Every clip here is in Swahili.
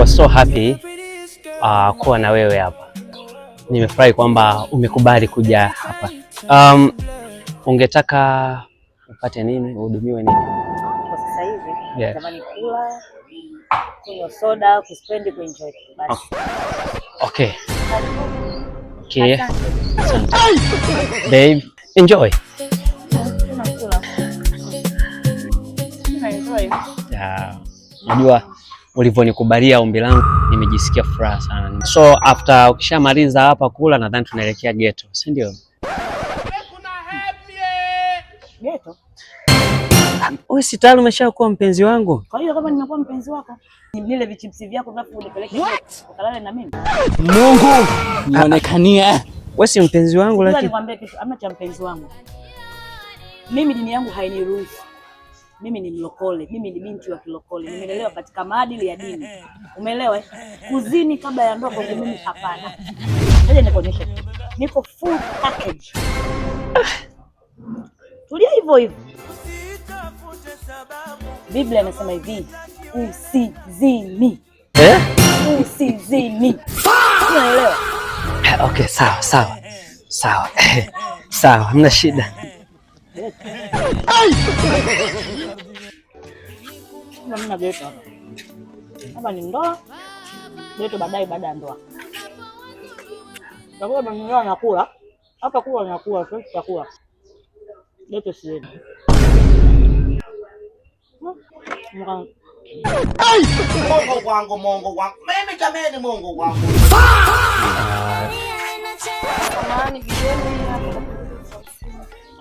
niko so happy kuwa na wewe hapa. Nimefurahi kwamba umekubali kuja hapa. Ungetaka upate nini? Uhudumiwe nini? Kwa sasa hivi natamani kula, kunywa soda, kuspendi, kuenjoy basi. Okay. Okay. Asante. Babe, enjoy. Unajua ulivyonikubalia ombi langu nimejisikia furaha sana. So after ukishamaliza hapa kula nadhani tunaelekea ghetto, si ndio? Ghetto? Wewe si tayari umeshakuwa mpenzi wangu? Kwa hiyo kama nimekuwa mpenzi wako, nile vichipsi vyako alafu unipeleke ukalale na mimi. Mungu, nionekanie. Wewe si mpenzi wangu lakini nikwambie kitu, ama cha mpenzi wangu. Mimi dini yangu hainiruhusu. Mimi ni mlokole, mimi ni binti wa kilokole. Nimelelewa katika maadili ya dini. Umeelewa? Kuzini kabla ya ndoa kwa mimi hapana. Ngoja nikuonyeshe. Niko full package. Tulia hivyo hivyo. Biblia inasema hivi, usizini. Usizini. Unaelewa? Okay, sawa. Sawa, hamna shida. Mna ghetto hapa. Hapa ni ndoa. Ghetto baadaye baada ya ndoa. Sababu ndio nakula. Hapa kula nakula, sio chakula. Ghetto si. Mungu wangu. Mimi jameni Mungu wangu.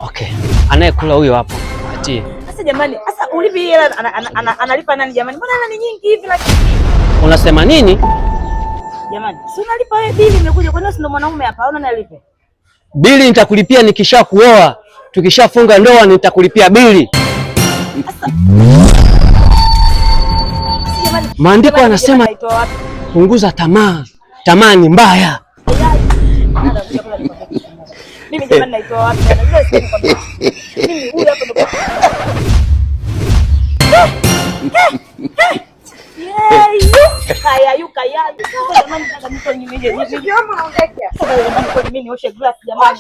Okay. Anayekula huyo hapo. Atie. Sasa jamani, sasa ulipi hela analipa nani jamani? Mbona hela ni nyingi hivi lakini? Unasema nini? Jamani, si unalipa wewe bili imekuja kwa nini ndio mwanaume hapa? Au nalipe? Bili nitakulipia nikishakuoa. Tukishafunga ndoa nitakulipia bili. Maandiko yanasema punguza tamaa. Tamaa ni mbaya. Mimi jamani naitoa wapi? Mimi huyu hapo ndo. Kaya. Jamani nataka niko nimeje. Jamani naongea. Jamani kwa mimi nioshe glass jamani.